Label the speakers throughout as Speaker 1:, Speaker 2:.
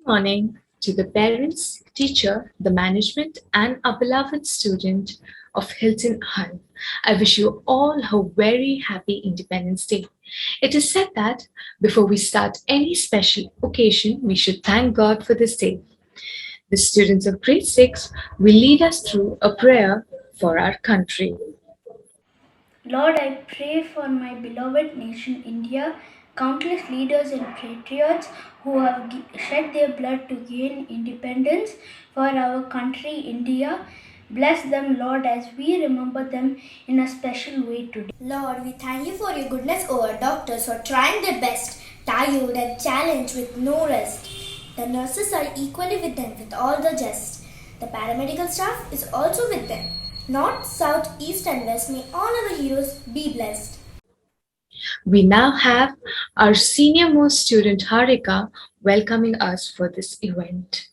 Speaker 1: Morning to the parents, teacher, the management, and a beloved student of Hilton High. I wish you all a very happy Independence Day. It is said that before we start any special occasion, we should thank God for this day. The students of grade 6 will lead us through a prayer for our country.
Speaker 2: Lord, I pray for my beloved nation India, countless leaders and patriots who have shed their blood to gain independence for our country India. Bless them, Lord, as we remember them in a special way today.
Speaker 3: Lord, we thank you for your goodness over doctors who are trying their best, tired and challenged with no rest. The nurses are equally with them with all the jest. The paramedical staff is also with them. North, South, East and West, may all our heroes be blessed.
Speaker 1: We now have our senior most student Harika welcoming us for this event.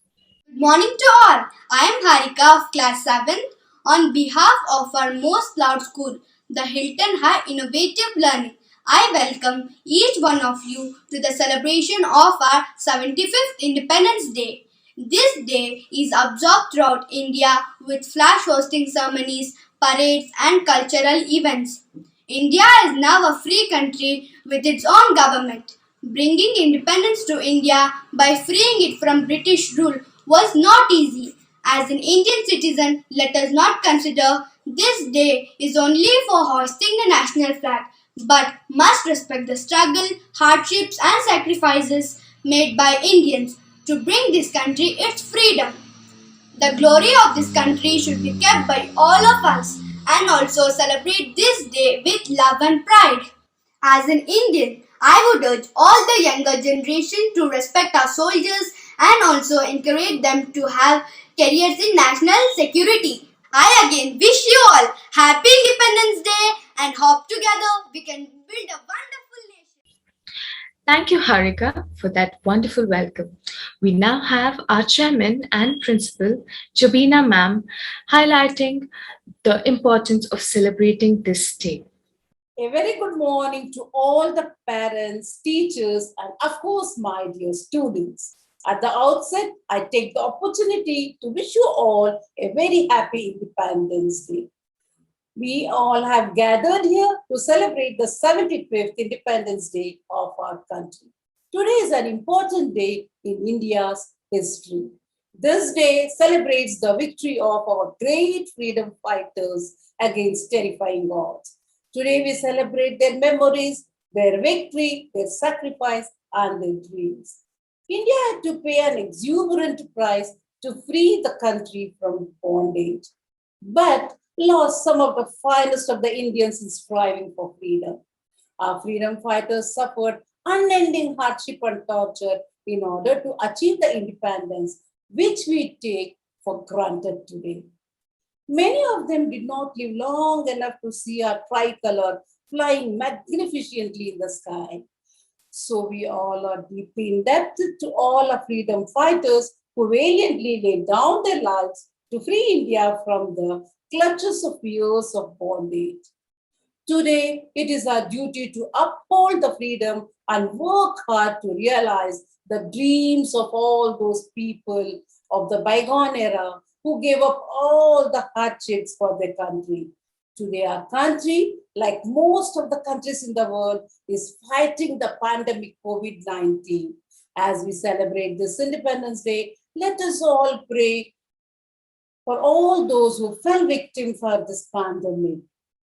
Speaker 4: Good morning to all. I am Harika of class 7th. On behalf of our most proud school, the Hilton High Innovative Learning, I welcome each one of you to the celebration of our 75th Independence Day. This day is observed throughout India with flag hosting ceremonies, parades and cultural events. India is now a free country with its own government. Bringing independence to India by freeing it from British rule was not easy. As an Indian citizen, let us not consider this day is only for hoisting the national flag, but must respect the struggle, hardships and sacrifices made by Indians to bring this country its freedom. The glory of this country should be kept by all of us and also celebrate this day with love and pride. As an Indian, I would urge all the younger generation to respect our soldiers and also encourage them to have careers in national security. I again wish you all happy Independence Day and hope together we can build a wonderful nation.
Speaker 1: Thank you, Harika, for that wonderful welcome. We now have our chairman and principal, Jobina ma'am, highlighting the importance of celebrating this day.
Speaker 5: A very good morning to all the parents, teachers, and of course, my dear students. At the outset, I take the opportunity to wish you all a very happy Independence Day. We all have gathered here to celebrate the 75th Independence Day of our country. Today is an important day in India's history. This day celebrates the victory of our great freedom fighters against terrifying odds. Today we celebrate their memories, their victory, their sacrifice, and their dreams. India had to pay an exuberant price to free the country from bondage, but lost some of the finest of the Indians in striving for freedom. Our freedom fighters suffered unending hardship and torture in order to achieve the independence which we take for granted today. Many of them did not live long enough to see our tricolor flying magnificently in the sky. So we all are deeply indebted to all our freedom fighters who valiantly laid down their lives to free India from the clutches of years of bondage. Today, it is our duty to uphold the freedom and work hard to realize the dreams of all those people of the bygone era who gave up all the hardships for their country. Today, our country, like most of the countries in the world, is fighting the pandemic COVID-19. As we celebrate this Independence Day, let us all pray for all those who fell victim for this pandemic.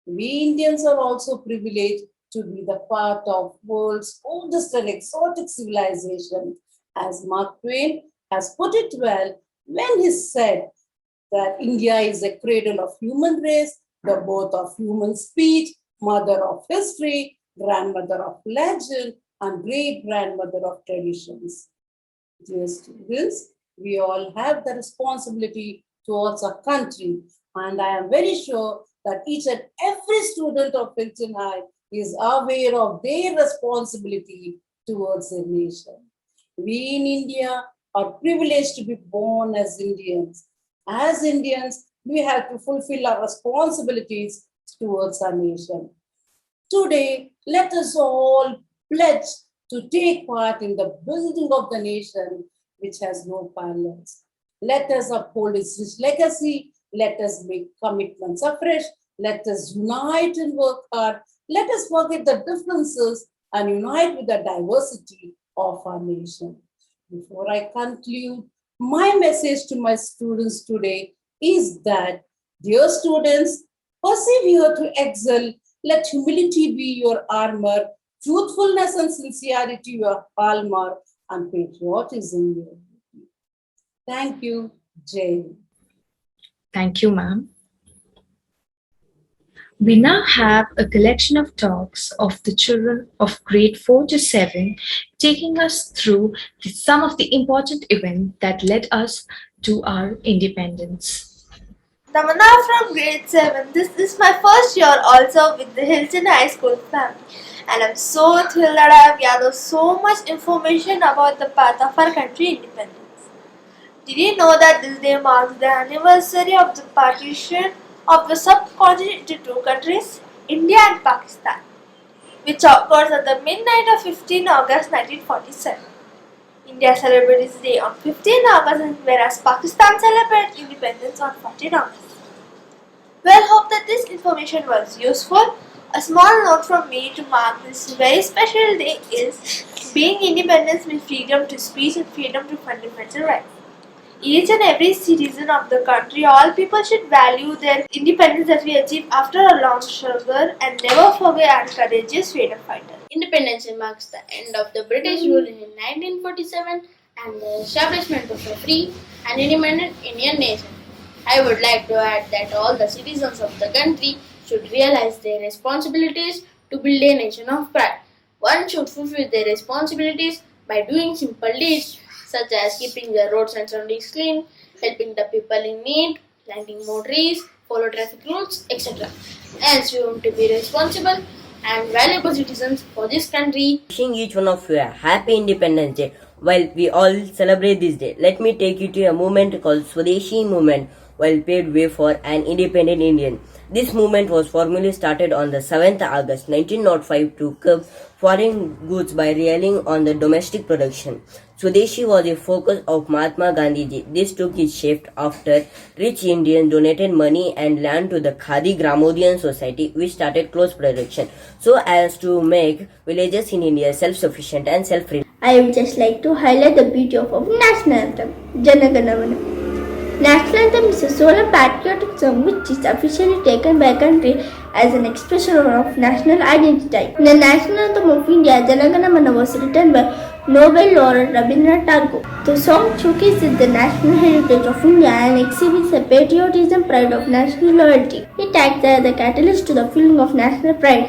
Speaker 5: We Indians are also privileged to be the part of world's oldest and exotic civilization, as Mark Twain has put it well when he said that India is a cradle of human race, the birth of human speech, mother of history, grandmother of legend, and great-grandmother of traditions. Dear students, we all have the responsibility towards our country, and I am very sure that each and every student of Hilton High is aware of their responsibility towards their nation. We in India are privileged to be born as Indians. As Indians, we have to fulfill our responsibilities towards our nation. Today, let us all pledge to take part in the building of the nation which has no parallels. Let us uphold its rich legacy. Let us make commitments afresh. Let us unite and work hard. Let us forget the differences and unite with the diversity of our nation. Before I conclude, my message to my students today is that, dear students, persevere to excel. Let humility be your armor, truthfulness and sincerity your hallmark, and patriotism your duty. Thank you, Jay.
Speaker 1: Thank you, ma'am. We now have a collection of talks of the children of grade 4 to 7, taking us through some of the important events that led us to our independence.
Speaker 6: Tamana from grade 7. This is my first year also with the Hilton High School family. And I'm so thrilled that I have gathered so much information about the path of our country independence. Did you know that this day marks the anniversary of the partition of the subcontinent into two countries, India and Pakistan, which occurs at the midnight of 15 August 1947. India celebrates this day on 15 August, whereas Pakistan celebrates independence on 14 August. Well, hope that this information was useful. A small note from me to mark this very special day is being independence means freedom to speech and freedom to fundamental rights. Each and every citizen of the country, all people should value their independence that we achieve after a long struggle and never forget our courageous freedom fighters.
Speaker 7: Independence marks the end of the British rule in 1947 and the establishment of a free and independent Indian nation. I would like to add that all the citizens of the country should realize their responsibilities to build a nation of pride. One should fulfill their responsibilities by doing simple deeds such as keeping the roads and surroundings clean, helping the people in need, planting more trees, follow traffic rules, etc. Hence, we want to be responsible and valuable citizens for this country.
Speaker 8: Wishing each one of you a happy Independence Day. While we all celebrate this day, let me take you to a movement called Swadeshi movement, while paved way for an independent Indian. This movement was formally started on the 7th August 1905 to curb foreign goods by relying on the domestic production. Swadeshi was a focus of Mahatma Gandhiji. This took its shape after rich Indians donated money and land to the Khadi Gramodian Society, which started close production, so as to make villages in India self-sufficient and self-reliant.
Speaker 2: I would just like to highlight the beauty of our national anthem, Jana Gana Mana. National anthem is a solemn patriotic song which is officially taken by a country as an expression of national identity. The national anthem of India, Jana Gana Mana, was written by Nobel laureate Rabindranath Tagore. The song showcases the national heritage of India and exhibits the patriotism, pride of national loyalty. It acts as the catalyst to the feeling of national pride.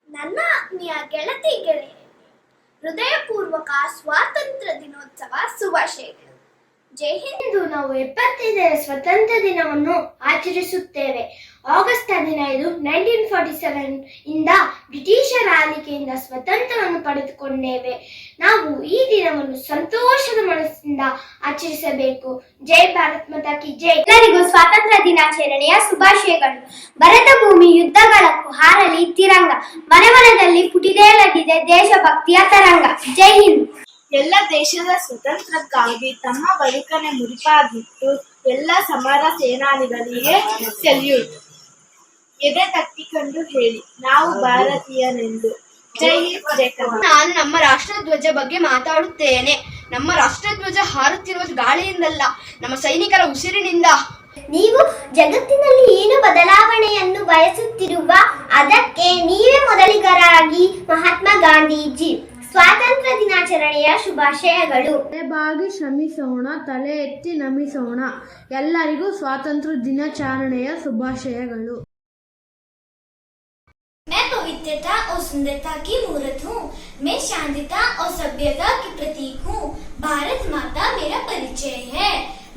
Speaker 3: ನನ್ನ ಆತ್ಮೀಯ ಗೆಳತಿಗೆ ಹೃದಯಪೂರ್ವಕ ಸ್ವಾತಂತ್ರ್ಯ ದಿನೋತ್ಸವ ಶುಭಾಶಯಗಳು. ಜೈ ಹಿಂದ್. ಇಂದು ನಾವು 75ನೇ ಸ್ವತಂತ್ರ ದಿನವನ್ನು ಆಚರಿಸುತ್ತೇವೆ. August 15, 1947 ಇಂದ ಬ್ರಿಟಿಷರ ಆಳ್ವಿಕೆಯಿಂದ ಸ್ವತಂತ್ರವನ್ನು ಪಡೆದುಕೊಂಡೇವೆ. ನಾವು ಈ ದಿನವನ್ನು ಸಂತೋಷದ ಮನಸ್ಸಿಂದ ಆಚರಿಸಬೇಕು. ಜೈ ಭಾರತ್ ಮಾತಾ ಕಿ ಜೈ. ಎಲ್ಲರಿಗೂ ಸ್ವಾತಂತ್ರ್ಯ ದಿನಾಚರಣೆಯ ಶುಭಾಶಯಗಳು. ಭರತ ಭೂಮಿ ಯುದ್ಧಗಳಕ್ಕೂ ಹಾರಲಿ ತಿರಂಗ, ಮನೆ ಮನದಲ್ಲಿ ಪುಟಿದೇಳದಿದೆ ದೇಶಭಕ್ತಿಯ ತರಂಗ. ಜೈ ಹಿಂದ್.
Speaker 6: ಎಲ್ಲ ದೇಶದ ಸ್ವತಂತ್ರಕ್ಕಾಗಿ ತಮ್ಮ ಬದುಕನ್ನೇ ಮುಡಿಪಾಗಿಟ್ಟು ಎಲ್ಲ ಸಮರ ಸೇನಾನಿಗಳಿಗೆ ಸೆಲ್ಯೂಟ್. ಎದೆ ತಟ್ಟಿಕೊಂಡು ಹೇಳಿ, ನಾವು ಭಾರತೀಯನೆಂದು. ಜೈ ಹಿಂದ್, ಜೈ ಕರ್ನಾಟಕ.
Speaker 3: ನಾನು ನಮ್ಮ ರಾಷ್ಟ್ರಧ್ವಜ ಬಗ್ಗೆ ಮಾತಾಡುತ್ತೇನೆ. ನಮ್ಮ ರಾಷ್ಟ್ರಧ್ವಜ ಹಾರುತ್ತಿರುವುದು ಗಾಳಿಯಿಂದಲ್ಲ, ನಮ್ಮ ಸೈನಿಕರ ಉಸಿರಿನಿಂದ. ನೀವು ಜಗತ್ತಿನಲ್ಲಿ ಏನು ಬದಲಾವಣೆಯನ್ನು ಬಯಸುತ್ತಿರುವ ಅದಕ್ಕೆ ನೀವೇ ಮೊದಲಿಗರಾಗಿ. ಮಹಾತ್ಮ ಗಾಂಧೀಜಿ. ಸ್ವಾತಂತ್ರ್ಯ ದಿನಾಚರಣೆಯ ಶುಭಾಶಯಗಳು.
Speaker 9: ತಲೆಬಾಗಿ ಶ್ರಮಿಸೋಣ, ತಲೆ ಎತ್ತಿ ನಮಿಸೋಣ. ಎಲ್ಲರಿಗೂ ಸ್ವಾತಂತ್ರ್ಯ ದಿನಾಚರಣೆಯ ಶುಭಾಶಯಗಳು.
Speaker 3: मैं पवित्रता और सुंदरता की मूर्त हूँ. मैं शांतता और सभ्यता की प्रतीक हूँ. भारत माता मेरा परिचय है.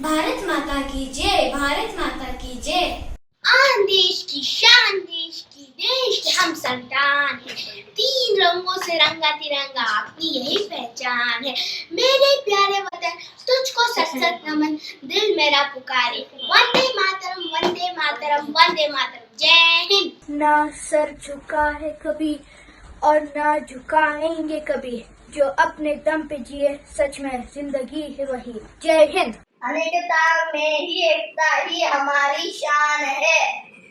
Speaker 3: भारत माता की जय, भारत माता की जय. आन देश की शान, देश की देश के हम संतान हैं. 3 रंगों से रंगा तिरंगा अपनी यही पहचान है. मेरे प्यारे वतन तुझको सत सत नमन, दिल मेरा पुकारे. वंदे मातरम, वंदे मातरम, वंदे मातरम. जय हिंद.
Speaker 2: ना सर झुका है कभी और ना झुकाएंगे कभी. जो अपने दम पे जिए, सच में जिंदगी है वही। जय हिंद।
Speaker 3: अनेकता में ही एकता ही हमारी शान है,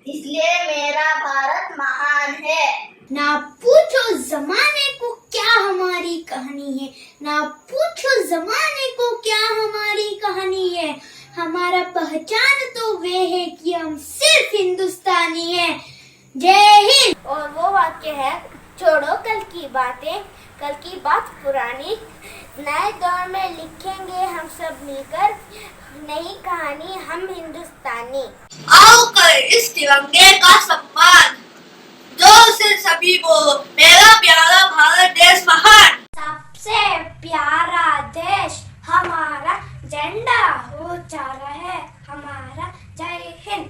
Speaker 3: इसलिए मेरा भारत महान है। ना पूछो जमाने को क्या हमारी कहानी है, ना पूछो जमाने को क्या हमारी कहानी है। हमारा पहचान तो वे है कि हम सिर्फ हिंदुस्तानी हैं। जय हिंद।
Speaker 10: और वो वाक्य है, छोड़ो कल की बातें, कल की बात पुरानी, नए दौर में लिखेंगे हम सब मिलकर नई कहानी, हम हिंदुस्तानी।
Speaker 6: आओ कर इस तिरंगे का सम्मान, जो से सभी बोलो, मेरा प्यारा भारत देश महान।
Speaker 10: सबसे प्यारा देश हमारा, झंडा ऊंचा रहे हमारा। जय हिंद।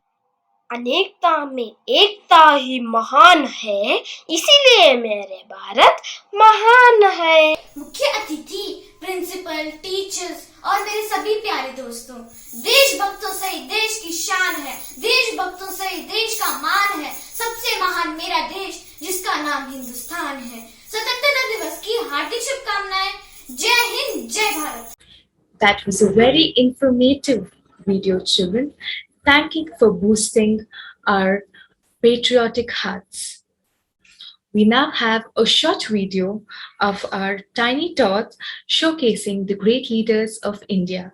Speaker 6: अनेकता में एकता ही महान है, इसीलिए मेरे भारत महान है।
Speaker 3: मुख्य अतिथि, प्रिंसिपल, टीचर्स और मेरे सभी प्यारे दोस्तों, देशभक्तों से ही देश की शान है, देशभक्तों से ही देश का मान है। सबसे महान मेरा देश, जिसका नाम हिंदुस्तान है। स्वतंत्रता दिवस की हार्दिक शुभकामनाएं। जय हिंद, जय Bharat.
Speaker 1: That was a very informative video, children. Thank you for boosting our patriotic hearts. We now have a short video of our tiny tots showcasing the great leaders of India.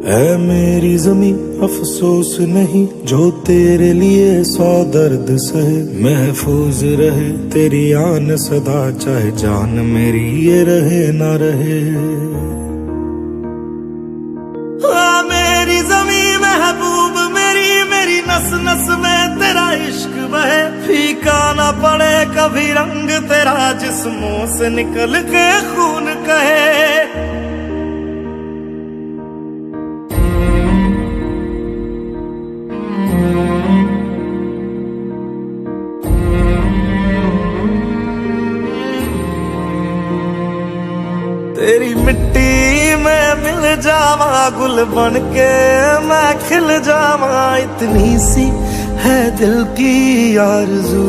Speaker 11: है मेरी जमी अफसोस नहीं, जो तेरे लिए 100 दर्द सहे। महफूज रहे तेरी आन सदा, चाहे जान मेरी ये रहे ना रहे। मेरी जमी महबूब मेरी, मेरी नस नस में तेरा इश्क बहे। फीका ना पड़े कभी रंग तेरा, जिस्मों से निकल के खून कहे। तेरी मिट्टी में मिल जावा, गुल बन के मैं खिल जावा। इतनी सी है दिल की आरज़ू,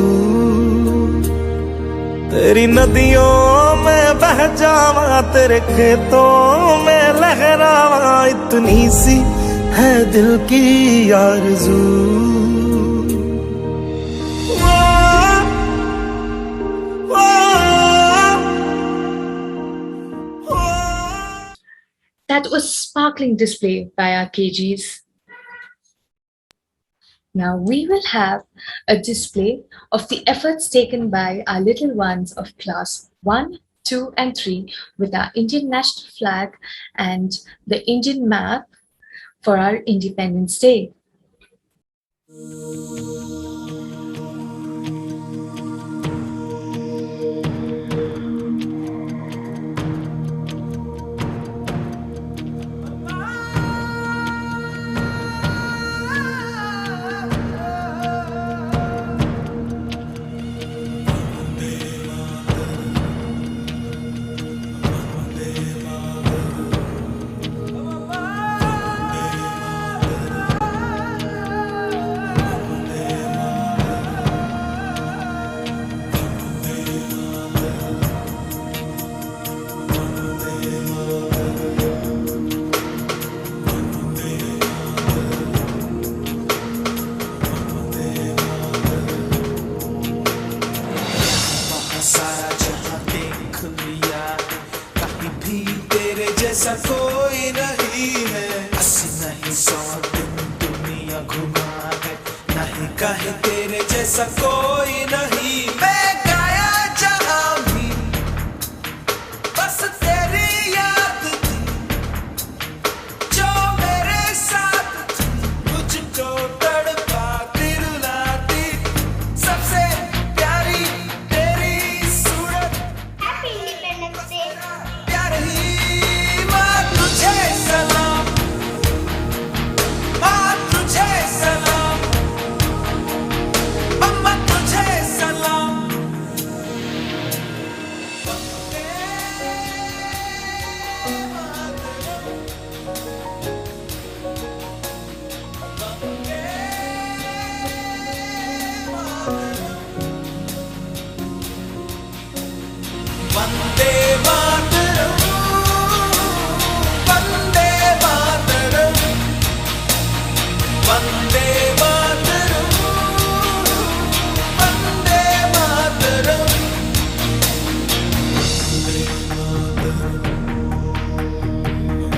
Speaker 11: तेरी नदियों में बह जावा, तेरे खेतों में लहरावा। इतनी सी है दिल की आरज़ू।
Speaker 1: That was sparkling display by our KGs. Now we will have a display of the efforts taken by our little ones of class 1, 2 and 3 with our Indian national flag and the Indian map for our Independence Day.
Speaker 11: जैसा कोई नहीं है, 80 नहीं 100 दिन दुनिया घुमा है, नहीं कहे तेरे जैसा कोई नहीं। मैं गाया जहां भी बस तेरी याद थी, जो मेरे साथ थी, मुझको तड़पा दिलाती, सबसे प्यारी तेरी सूरत।
Speaker 10: Happy independence day.
Speaker 11: प्यारी माँ तुझे सलाम, माँ तुझे सलाम, अम्मा तुझे सलाम। वंदे मातरम, वंदे मातरम, वंदे मातरम, वंदे मातरम,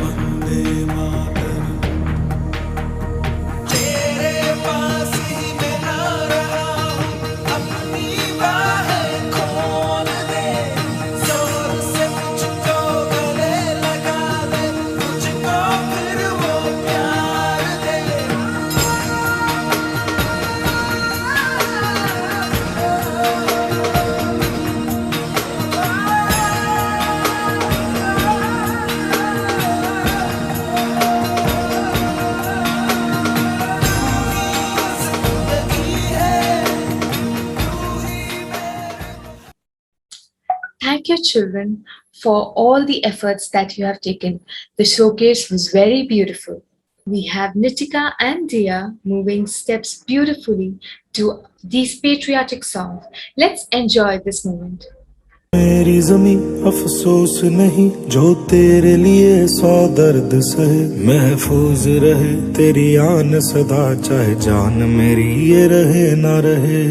Speaker 11: वंदे मातरम। तेरे पास ही मैं आ रहा हूँ, अपनी बाहें खोल दे, जोर से मुझको गले लगा दे, मुझको फिर वो प्यार दे।
Speaker 1: Thank you, children, for all the efforts that you have taken. The showcase was very beautiful. We have Nitika and Dia moving steps beautifully to these patriotic songs. Let's enjoy this moment.
Speaker 11: मेरी ज़मीं अफसोस नहीं, जो तेरे लिए 100 दर्द सहे, महफूज रहे तेरी आन सदा, चाहे जान मेरी ये रहे ना रहे।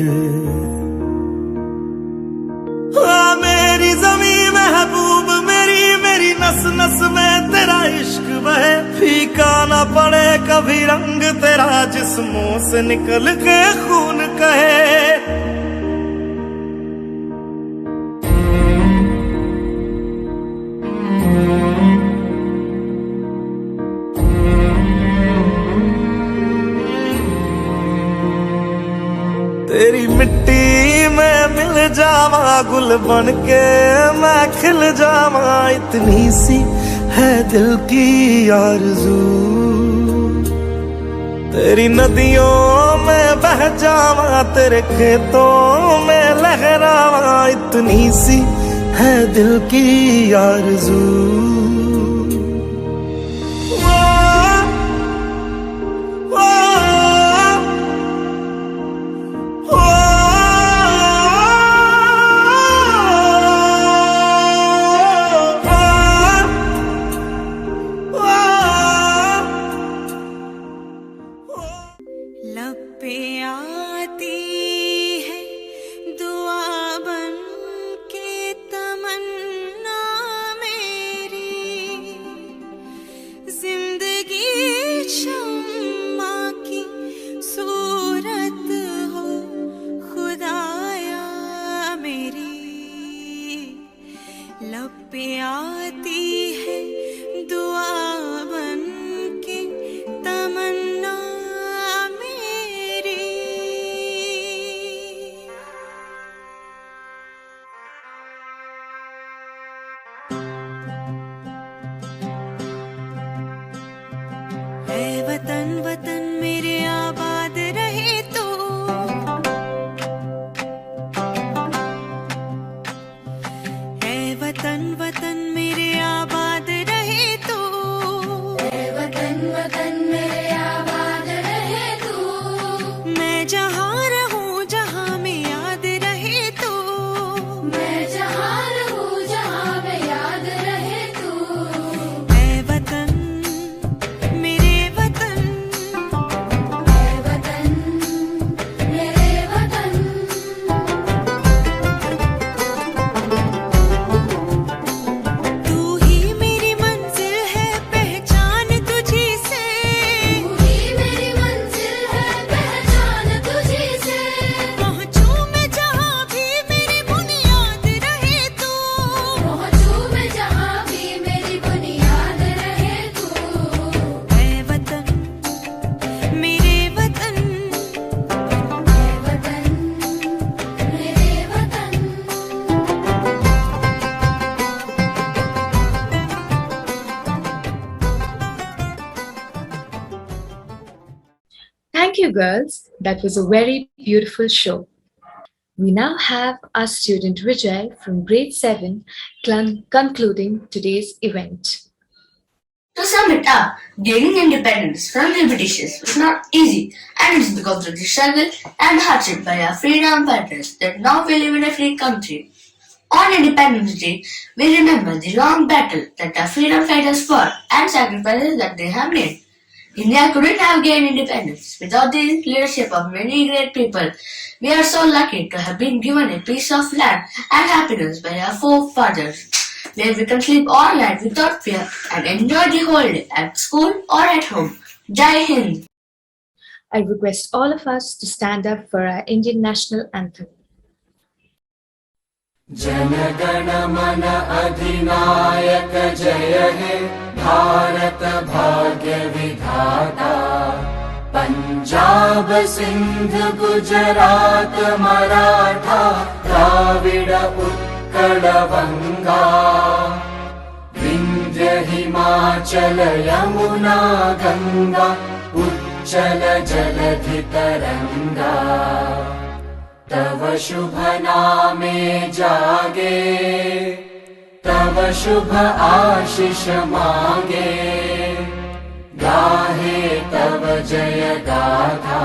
Speaker 11: मेरी ज़मीं महबूब मेरी, मेरी नस नस में तेरा इश्क बहे, फीका ना पड़े कभी रंग तेरा, जिस्मों से निकल के खून कहे। तेरी मिट्टी में मिल जावा, गुल बन के मैं खिल जावा, इतनी सी है दिल की आरज़ू। तेरी नदियों में बह जावा, तेरे खेतों में लहरावा, इतनी सी है दिल की आरज़ू।
Speaker 12: वतन वतन मेरे आबाद रहे तू, ऐ वतन वतन मेरे आबाद रहे तू, ऐ वतन वतन मेरे आबाद रहे तू। मैं जहाँ रहूँ जहाँ में याद रहे तू, मैं जहाँ रहूँ जहाँ में याद रहे तू। ऐ वतन मेरे वतन,
Speaker 1: you, girls. That was a very beautiful show. We now have our student Vijay from grade 7 concluding today's event.
Speaker 13: To sum it up, gaining independence from the Britishers was not easy, and it's because of the struggle and hardship by our freedom fighters that now we live in a free country. On Independence Day, we remember the long battle that our freedom fighters fought and sacrifices that they have made. India couldn't have gained independence without the leadership of many great people. We are so lucky to have been given a piece of land and happiness by our forefathers, where we can sleep all night without fear and enjoy the whole day at school or at home. Jai Hind!
Speaker 1: I request all of us to stand up for our Indian national anthem.
Speaker 11: जनगण मन अधिनायक जय हे भारत भाग्य विधाता पंजाब सिंध गुजरात मराठा द्राविड उत्कल बंगा विंध्य हिमाचल यमुना गंगा उच्चल जलधि तरंगा तव शुभ नामे जागे तव शुभ आशीष मांगे गाहे तव जय गाथा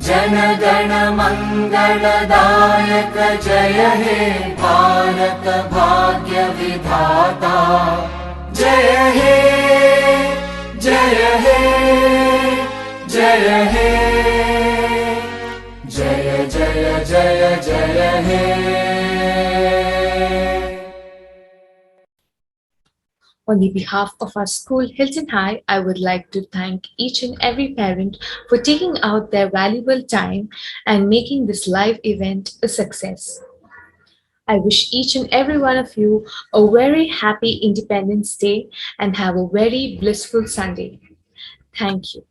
Speaker 11: जन गण मंगलदायक जय हे भारत भाग्य विधाता जय हे जय हे जय हे जय जय जय जय हे.
Speaker 1: On the behalf of our school, Hilton High, I would like to thank each and every parent for taking out their valuable time and making this live event a success. I wish each and every one of you a very happy Independence Day and have a very blissful Sunday. Thank you.